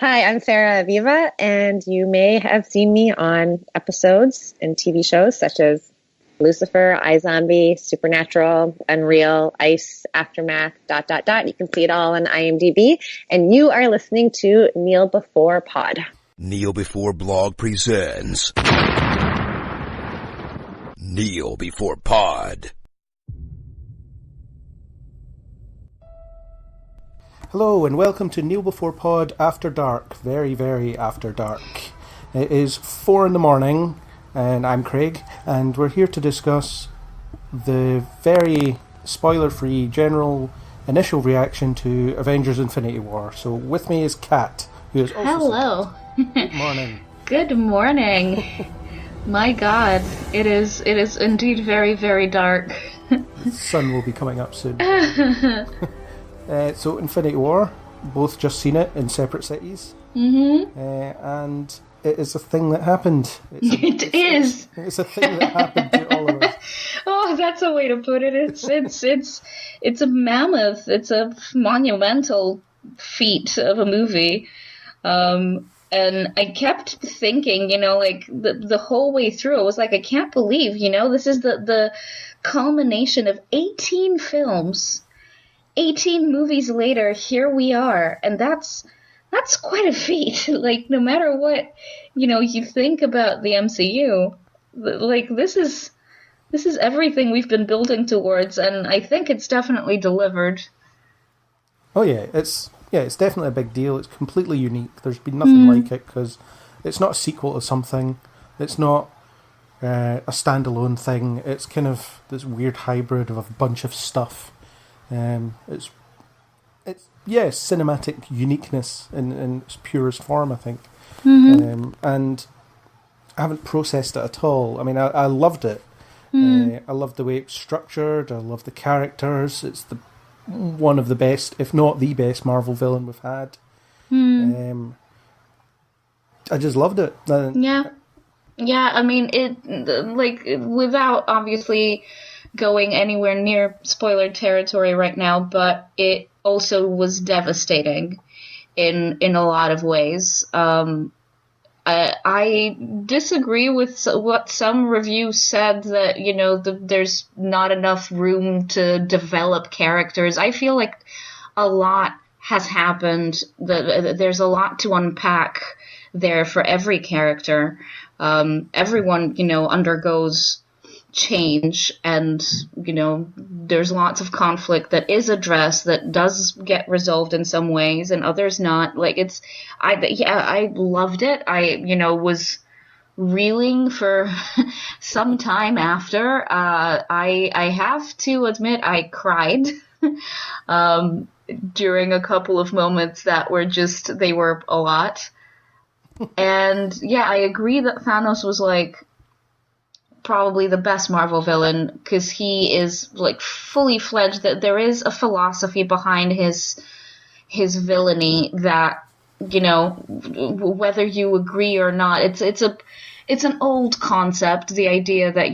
Hi, I'm Sarah Aviva, and you may have seen me on episodes and TV shows such as Lucifer, iZombie, Supernatural, Unreal, Ice, Aftermath, ... You can see it all on IMDb, and you are listening to Kneel Before Pod. Kneel Before Blog presents Kneel Before Pod. Hello and welcome to Kneel Before Pod After Dark. Very, very after dark. It is 4 a.m. and I'm Craig, and we're here to discuss the very spoiler-free general initial reaction to Avengers Infinity War. So with me is Kat, who is also... Hello. Good morning. Good morning. My God, it is indeed very, very dark. The sun will be coming up soon. So Infinity War, both just seen it in separate cities. Mm-hmm. And it is a thing that happened. It's a thing that happened to all of us. Oh, that's a way to put it. It's a mammoth. It's a monumental feat of a movie. And I kept thinking, like the whole way through, it was like, I can't believe, this is the culmination of 18 films. 18 movies later, here we are, and that's quite a feat. Like, no matter what, you think about the MCU, like, this is everything we've been building towards, and I think it's definitely delivered. Oh yeah, it's definitely a big deal. It's completely unique. There's been nothing like it, because it's not a sequel to something. It's not a standalone thing. It's kind of this weird hybrid of a bunch of stuff. It's cinematic uniqueness in its purest form, I think. Mm-hmm. And I haven't processed it at all. I mean, I loved it. I loved the way it's structured. I love the characters. It's one of the best, if not the best, Marvel villain we've had. I just loved it. Yeah. I mean, without obviously going anywhere near spoiler territory right now, but it also was devastating in a lot of ways. I disagree with what some reviews said, that there's not enough room to develop characters. I feel like a lot has happened. There's a lot to unpack there for every character. Everyone undergoes change, and there's lots of conflict that is addressed, that does get resolved in some ways and others not. I loved it. I was reeling for some time after. I have to admit I cried during a couple of moments that were they were a lot. And yeah, I agree that Thanos was probably the best Marvel villain, because he is fully fledged. That there is a philosophy behind his villainy that whether you agree or not, it's an old concept. The idea that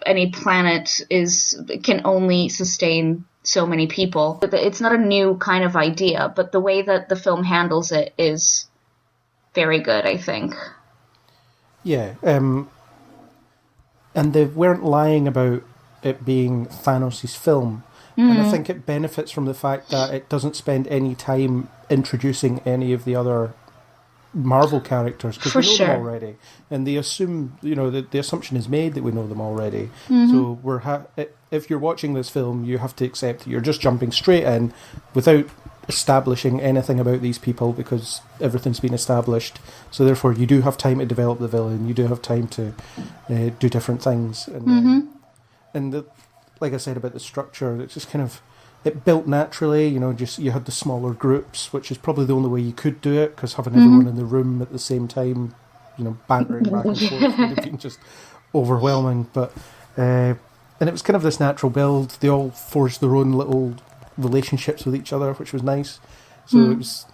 any planet can only sustain so many people. It's not a new kind of idea, but the way that the film handles it is very good, I think. Yeah. And they weren't lying about it being Thanos' film. And I think it benefits from the fact that it doesn't spend any time introducing any of the other Marvel characters, because we know them already. And they assume, the assumption is made that we know them already. So if you're watching this film, you have to accept that you're just jumping straight in without establishing anything about these people, because everything's been established. So therefore you do have time to develop the villain, you do have time to do different things, and like I said about the structure, it's just kind of, it built naturally. You had the smaller groups, which is probably the only way you could do it, because having everyone in the room at the same time, bantering back and forth would have been just overwhelming. But and it was kind of this natural build. They all forged their own little relationships with each other, which was nice. So it was,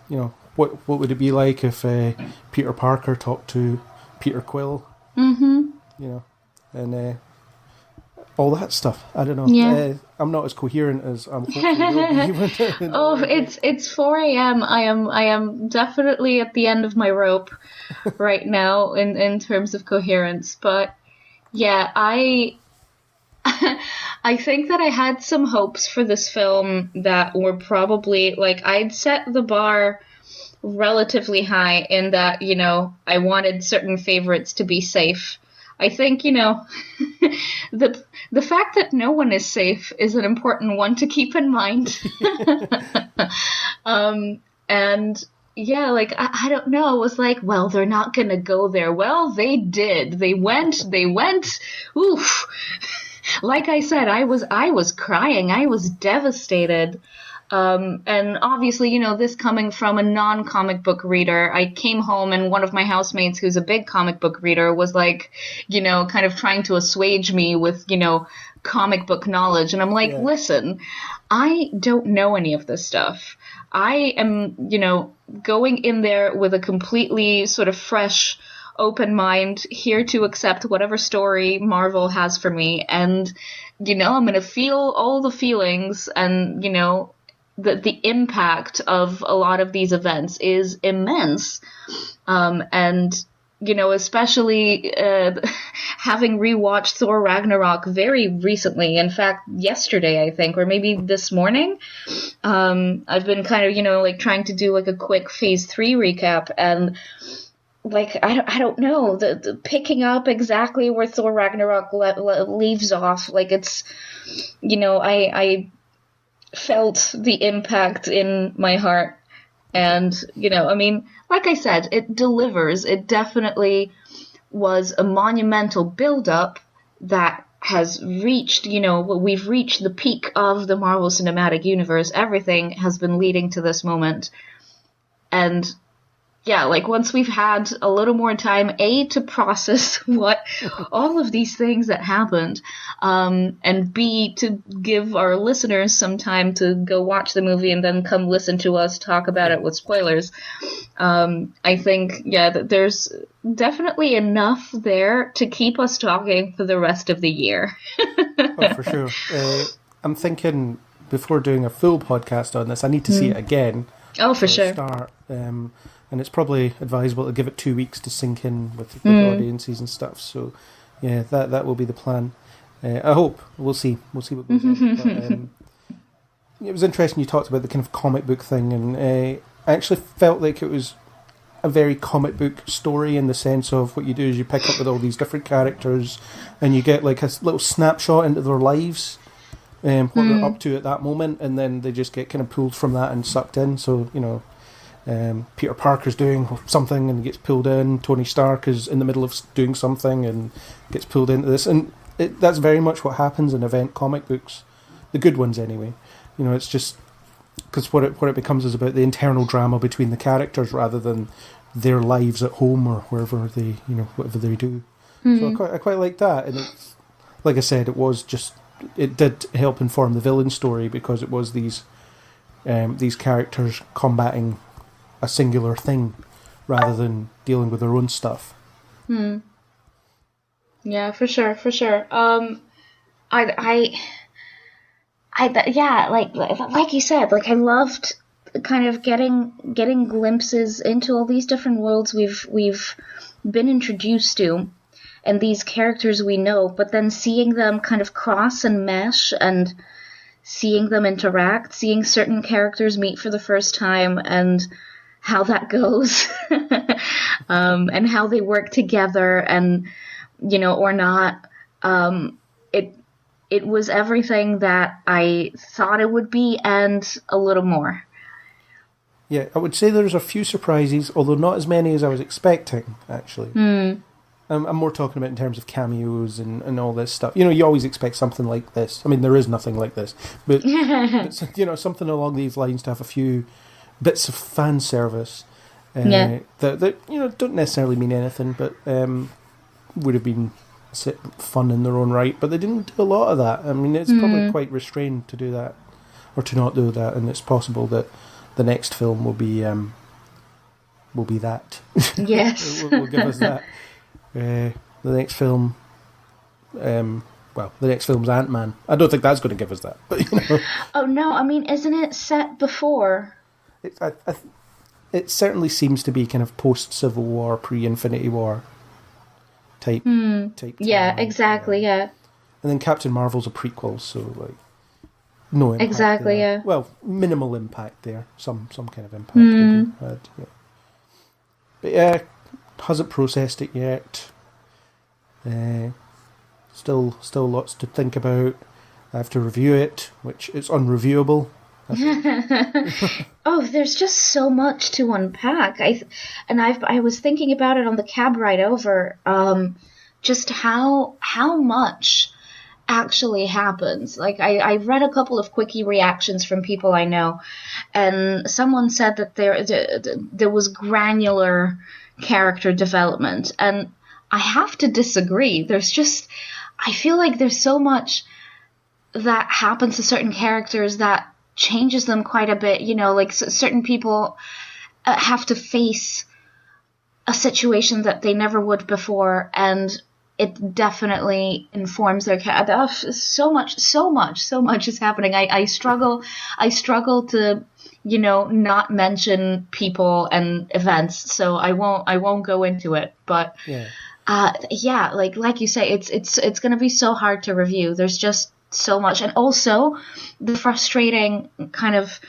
what would it be like if Peter Parker talked to Peter Quill? And all that stuff. I don't know. Yeah. I'm not as coherent as I'm hopefully will be. Oh, it's 4 a.m. I am definitely at the end of my rope right now in terms of coherence. But yeah, I think that I had some hopes for this film that were probably like I'd set the bar relatively high in that, I wanted certain favorites to be safe. I think, the fact that no one is safe is an important one to keep in mind. And yeah, like, I don't know. I was like, well, they're not going to go there. Well, they did. They went. Oof. Like I said, I was crying. I was devastated. And obviously, this coming from a non-comic book reader, I came home and one of my housemates who's a big comic book reader was like, kind of trying to assuage me with, comic book knowledge. And I'm like, listen, I don't know any of this stuff. I am, going in there with a completely sort of fresh, open mind, here to accept whatever story Marvel has for me. And, I'm going to feel all the feelings and, the impact of a lot of these events is immense. And, especially having rewatched Thor Ragnarok very recently, in fact, yesterday, I think, or maybe this morning, I've been kind of, like trying to do like a quick phase 3 recap, and like, I don't know, the picking up exactly where Thor Ragnarok leaves off, like it's, I felt the impact in my heart. And, like I said, it delivers. It definitely was a monumental build-up that has reached, we've reached the peak of the Marvel Cinematic Universe. Everything has been leading to this moment. And yeah, like once we've had a little more time, A, to process what all of these things that happened, and B, to give our listeners some time to go watch the movie and then come listen to us talk about it with spoilers. I think, that there's definitely enough there to keep us talking for the rest of the year. Oh, for sure. I'm thinking before doing a full podcast on this, I need to see it again. Oh, for sure. Start. And it's probably advisable to give it 2 weeks to sink in with audiences and stuff. So, yeah, that will be the plan. I hope. We'll see. We'll see what goes on. But, it was interesting you talked about the kind of comic book thing, and I actually felt like it was a very comic book story in the sense of what you do is you pick up with all these different characters and you get like a little snapshot into their lives, what they're up to at that moment, and then they just get kind of pulled from that and sucked in. So, Peter Parker's doing something and gets pulled in. Tony Stark is in the middle of doing something and gets pulled into this. And that's very much what happens in event comic books. The good ones, anyway. It's just because what it becomes is about the internal drama between the characters rather than their lives at home or wherever they, whatever they do. So I quite like that. And it's, like I said, it did help inform the villain story because it was these characters combating a singular thing rather than dealing with their own stuff. Yeah, for sure. Like you said, like I loved kind of getting glimpses into all these different worlds we've been introduced to, and these characters we know, but then seeing them kind of cross and mesh and seeing them interact, seeing certain characters meet for the first time and how that goes, and how they work together and, or not. It was everything that I thought it would be and a little more. Yeah, I would say there's a few surprises, although not as many as I was expecting, actually. I'm more talking about in terms of cameos and all this stuff. You always expect something like this. I mean, there is nothing like this. But, something along these lines to have a few bits of fan service that don't necessarily mean anything, but would have been fun in their own right. But they didn't do a lot of that. I mean, it's probably quite restrained to do that or to not do that, and it's possible that the next film will be that. Yes, will give us that. The next film well, the next film's Ant-Man. I don't think that's going to give us that, but you know. Oh no, I mean, isn't it set before? It certainly seems to be kind of post-Civil War, pre-Infinity War type. Yeah, exactly. Yeah. And then Captain Marvel's a prequel, so like no impact. Exactly. There. Yeah. Well, minimal impact there. Some kind of impact. Would be had, yeah. But yeah, hasn't processed it yet. Still lots to think about. I have to review it, which is unreviewable. Oh, there's just so much to unpack. I was thinking about it on the cab ride over. Just how much actually happens. Like I read a couple of quickie reactions from people I know, and someone said that there was granular character development, and I have to disagree. I feel like there's so much that happens to certain characters that changes them quite a bit. You know, like certain people have to face a situation that they never would before, and it definitely informs their character. So much is happening. I struggle to, you know, not mention people and events, so I won't go into it. But yeah, like you say, it's going to be so hard to review. There's just so much, and also the frustrating kind of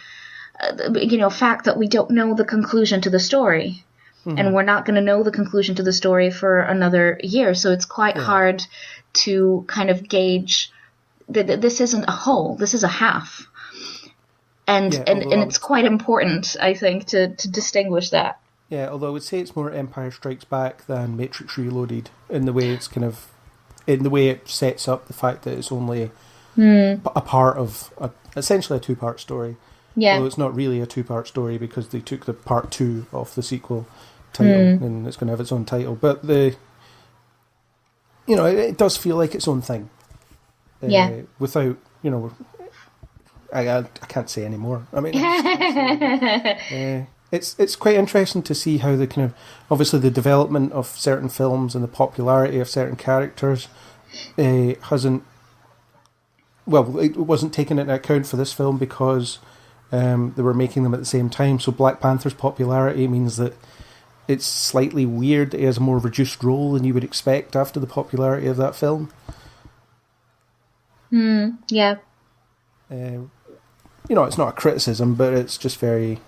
fact that we don't know the conclusion to the story. And we're not going to know the conclusion to the story for another year, so it's quite hard to kind of gauge that this isn't a whole, this is a half. And it's quite important, I think, to distinguish that. Yeah, although I would say it's more Empire Strikes Back than Matrix Reloaded in the way it sets up the fact that it's only a part of essentially a two-part story. Yeah. Although it's not really a two-part story because they took the part 2 off the sequel title and it's going to have its own title. But it does feel like its own thing. Without, I can't say any more. I mean, it's quite interesting to see how the kind of, obviously the development of certain films and the popularity of certain characters it wasn't taken into account for this film because they were making them at the same time. So Black Panther's popularity means that it's slightly weird that he has a more reduced role than you would expect after the popularity of that film. Yeah. It's not a criticism, but it's just very,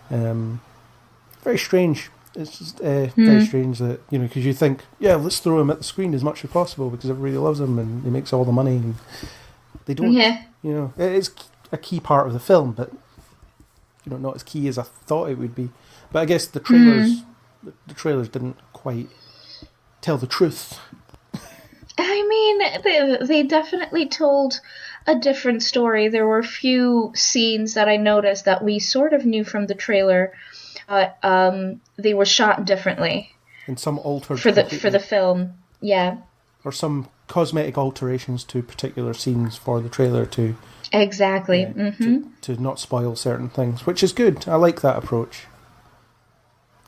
very strange. It's just very strange that, because you think, let's throw him at the screen as much as possible because everybody loves him and he makes all the money. And they don't, it is a key part of the film, but, not as key as I thought it would be. But I guess the trailers didn't quite tell the truth. I mean, they definitely told a different story. There were a few scenes that I noticed that we sort of knew from the trailer, but they were shot differently. And some altered for the film, yeah. Or some cosmetic alterations to particular scenes for the trailer to exactly to not spoil certain things, which is good. I like that approach.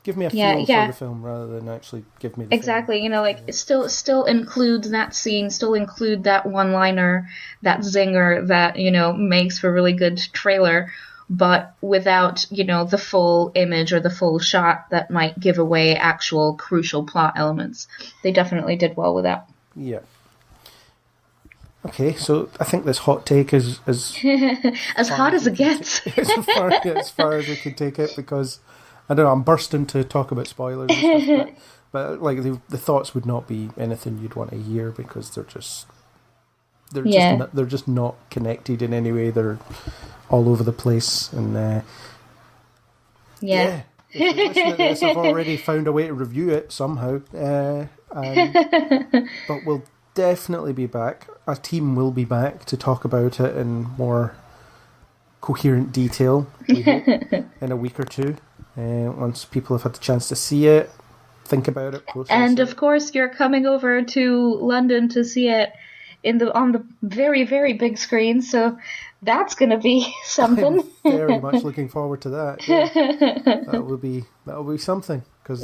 Give me a feel for the film rather than actually give me the exactly. Film. Still include that scene, still include that one-liner, that zinger that makes for a really good trailer, but without the full image or the full shot that might give away actual crucial plot elements. They definitely did well with that. Yeah. Okay, so I think this hot take is as hot as it gets. as far as we can take it, because I don't know, I'm bursting to talk about spoilers and stuff, but like the thoughts would not be anything you'd want to hear because they're just not connected in any way. They're all over the place, and if you're listening to this, I've already found a way to review it somehow. But we'll definitely be back. Our team will be back to talk about it in more coherent detail, we hope, in a week or two. Once people have had the chance to see it, think about it, process and it. Of course, you're coming over to London to see it on the very, very big screen. So that's going to be something. I'm very much looking forward to that. Yeah. That will be something because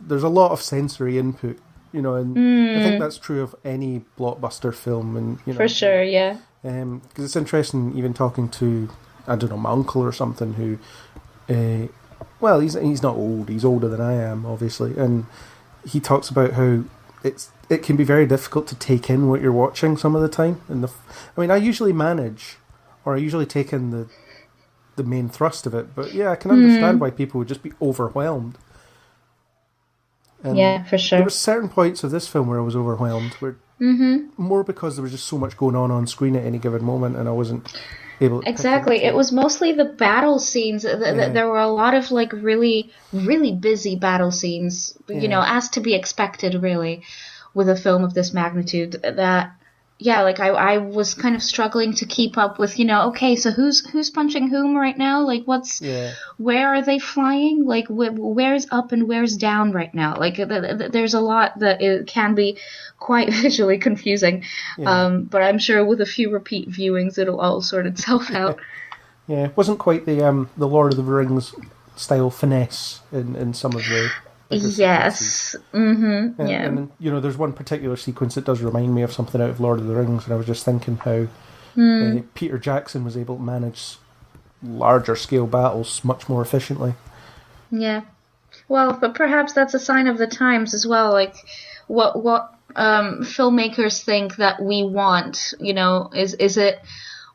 there's a lot of sensory input And I think that's true of any blockbuster film, and For sure, yeah. Because it's interesting, even talking to, I don't know, my uncle or something who, well, he's not old, he's older than I am, obviously, and he talks about how it can be very difficult to take in what you're watching some of the time. And I usually manage, or I usually take in the main thrust of it, but yeah, I can understand why people would just be overwhelmed. And yeah, for sure. There were certain points of this film where I was overwhelmed, where more because there was just so much going on screen at any given moment, and I wasn't able to Exactly. It was mostly the battle scenes. There were a lot of like really, really busy battle scenes, as to be expected, really, with a film of this magnitude. That, yeah, like I was kind of struggling to keep up with, okay, so who's punching whom right now? Like, where are they flying? Like, where's up and where's down right now? Like, there's a lot that it can be quite visually confusing. Yeah. But I'm sure with a few repeat viewings, it'll all sort itself out. Yeah, it wasn't quite the Lord of the Rings style finesse in some of the. Yes. Mm-hmm. And there's one particular sequence that does remind me of something out of Lord of the Rings, and I was just thinking how Peter Jackson was able to manage larger scale battles much more efficiently. Yeah. Well, but perhaps that's a sign of the times as well. Like, what filmmakers think that we want, is it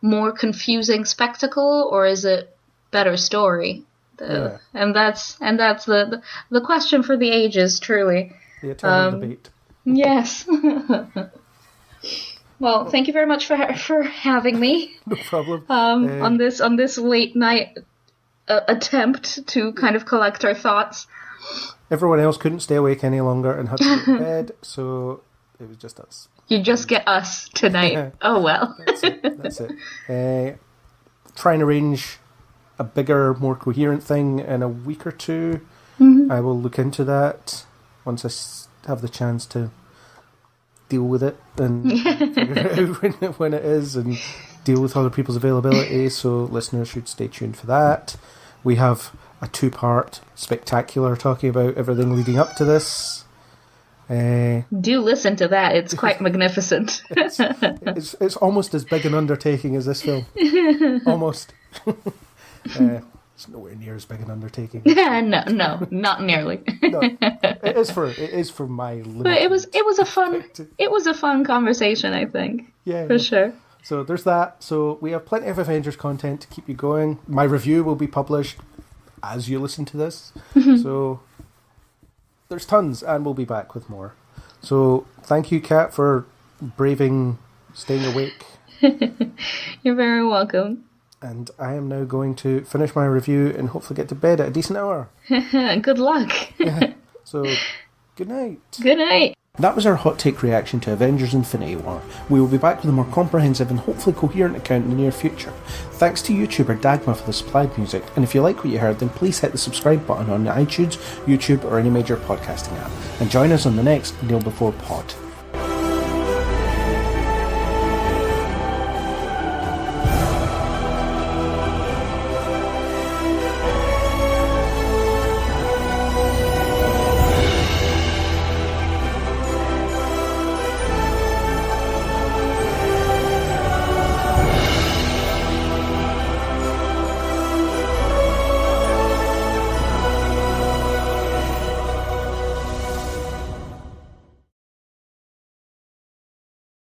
more confusing spectacle, or is it better story? And that's the question for the ages, truly. The eternal debate. Yes. Well, thank you very much for having me. No problem. On this late night attempt to kind of collect our thoughts. Everyone else couldn't stay awake any longer and had to go to bed, so it was just us. You just get us tonight. Oh well. That's it. Try and arrange a bigger, more coherent thing in a week or two. I will look into that once I have the chance to deal with it and figure out when it is, and deal with other people's availability, so listeners should stay tuned for that. We have a 2-part spectacular talking about everything leading up to this. Do listen to that, it's quite magnificent. It's almost as big an undertaking as this film. Almost. It's nowhere near as big an undertaking. No, not nearly. No, it is for my limited. But it was a fun conversation, I think. Yeah, for sure. So there's that. So we have plenty of Avengers content to keep you going. My review will be published as you listen to this. So there's tons, and we'll be back with more. So thank you, Kat, for braving staying awake. You're very welcome. And I am now going to finish my review and hopefully get to bed at a decent hour. Good luck. So, good night. Good night. That was our hot take reaction to Avengers Infinity War. We will be back with a more comprehensive and hopefully coherent account in the near future. Thanks to YouTuber Dagma for the supplied music, and if you like what you heard, then please hit the subscribe button on iTunes, YouTube, or any major podcasting app. And join us on the next Kneel Before Pod.